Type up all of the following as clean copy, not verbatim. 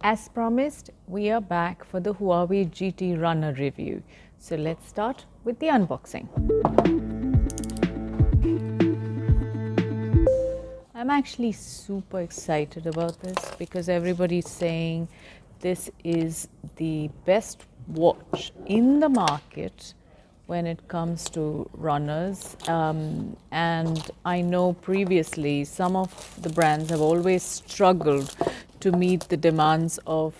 As promised, we are back for the Huawei GT Runner review. So let's start with the unboxing. I'm actually super excited about this because everybody's saying this is the best watch in the market when it comes to runners. And I know previously some of the brands have always struggled to meet the demands of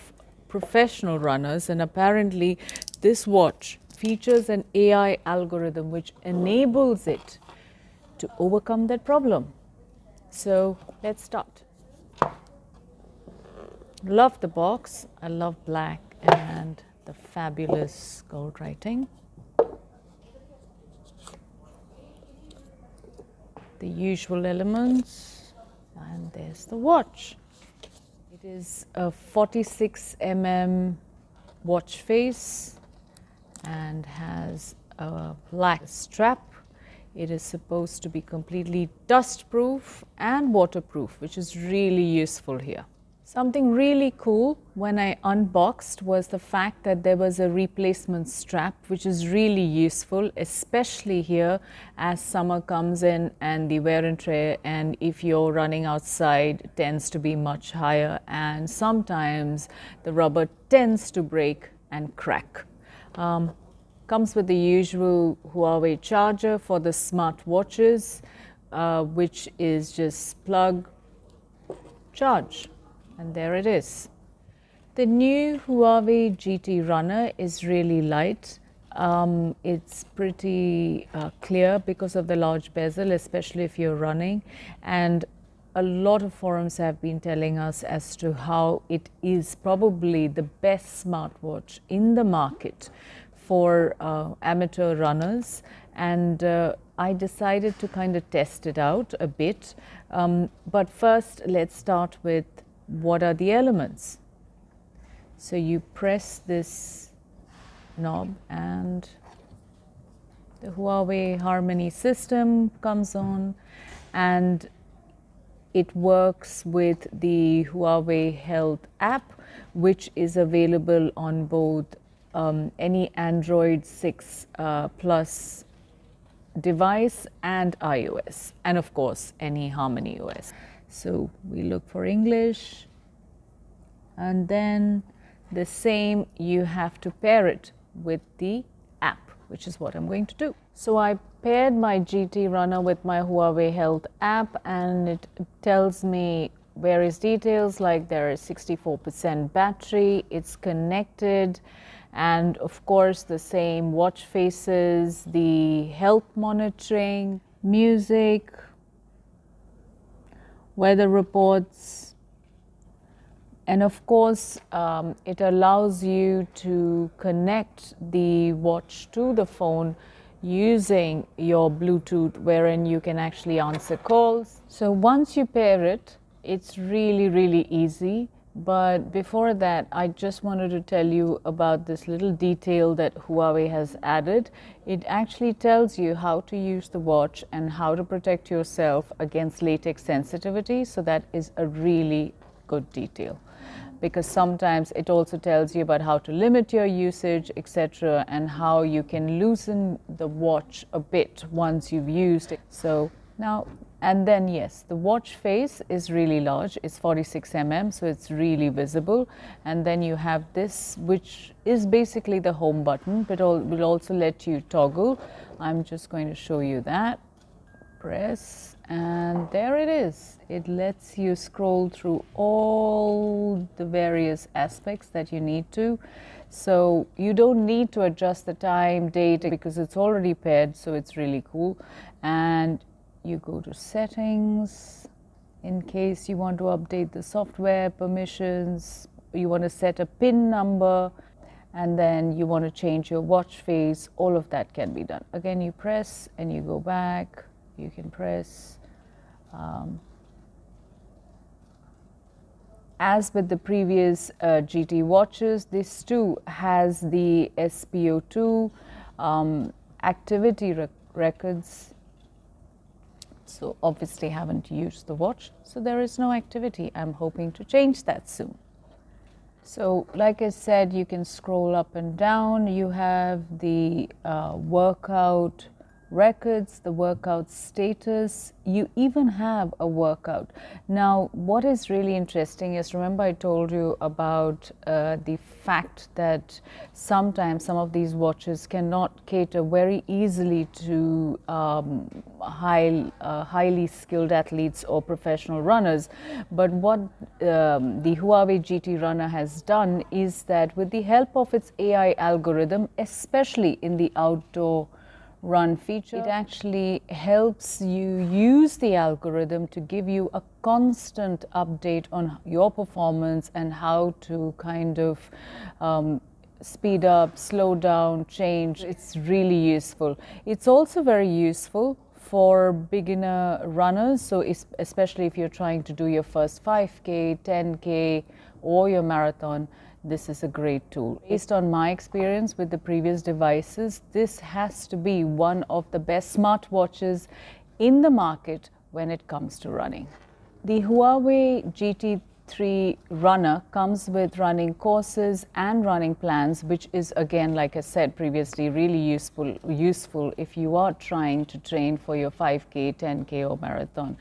professional runners, and apparently this watch features an AI algorithm which enables it to overcome that problem. So let's start. Love the box. I love black and the fabulous gold writing. The usual elements, and there's the watch. It is a 46 watch face and has a black strap. It is supposed to be completely dust-proof and waterproof, which is really useful here. Something really cool when I unboxed was the fact that there was a replacement strap, which is really useful, especially here as summer comes in and the wear and tear, and if you're running outside, tends to be much higher, and sometimes the rubber tends to break and crack. Comes with the usual Huawei charger for the smart watches, which is just plug, charge. And there it is. The new Huawei GT Runner is really light. It's pretty clear because of the large bezel, especially if you're running. And a lot of forums have been telling us as to how it is probably the best smartwatch in the market for amateur runners. And I decided to kind of test it out a bit. But first, let's start with what are the elements. So you press this knob and the Huawei Harmony system comes on, and it works with the Huawei Health app, which is available on both any Android 6 Plus device and iOS, and of course any Harmony OS. So we look for English, and then the same, you have to pair it with the app, which is what I'm going to do. So I paired my GT Runner with my Huawei Health app, and it tells me various details like there is 64% battery, it's connected, and of course the same watch faces, the health monitoring, music, weather reports, and of course it allows you to connect the watch to the phone using your Bluetooth, wherein you can actually answer calls. So once you pair it, it's really easy. But before that, I just wanted to tell you about this little detail that Huawei has added. It actually tells you how to use the watch and how to protect yourself against latex sensitivity. So that is a really good detail, because sometimes it also tells you about how to limit your usage, etc., and how you can loosen the watch a bit once you've used it. So now, and then yes, the watch face is really large. It's 46 so it's really visible. And then you have this, which is basically the home button, but will also let you toggle. I'm just going to show you that. Press, and there it is. It lets you scroll through all the various aspects that you need to. So you don't need to adjust the time, date, because it's already paired, so it's really cool. And you go to settings in case you want to update the software permissions, you want to set a PIN number, and then you want to change your watch face. All of that can be done. Again, you press and you go back. You can press. As with the previous GT watches, this too has the SpO2 activity records. So obviously haven't used the watch, so there is no activity. I'm hoping to change that soon. So like I said, you can scroll up and down. You have the workout records, the workout status. You even have a workout. Now, what is really interesting is, remember I told you about the fact that sometimes some of these watches cannot cater very easily to highly skilled athletes or professional runners. But what the Huawei GT Runner has done is that with the help of its AI algorithm, especially in the outdoor run feature, it actually helps you use the algorithm to give you a constant update on your performance and how to kind of speed up, slow down, change. It's really useful. It's also very useful for beginner runners, so especially if you're trying to do your first 5K, 10K or your marathon, this is a great tool. Based on my experience with the previous devices, this has to be one of the best smartwatches in the market when it comes to running. The Huawei GT3 Runner comes with running courses and running plans, which is, again, like I said previously, really useful if you are trying to train for your 5K, 10K or marathon.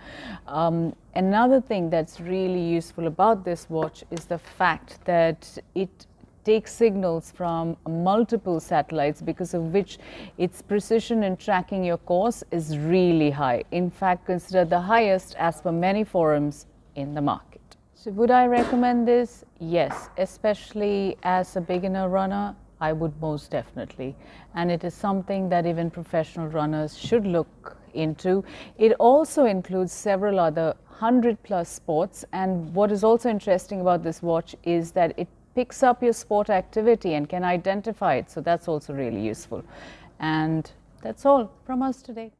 Another thing that's really useful about this watch is the fact that it takes signals from multiple satellites, because of which its precision in tracking your course is really high. In fact, considered the highest as per many forums in the market. So would I recommend this? Yes, especially as a beginner runner, I would most definitely. And it is something that even professional runners should look into. It also includes several other 100+ sports, and what is also interesting about this watch is that it picks up your sport activity and can identify it, so that's also really useful. And that's all from us today.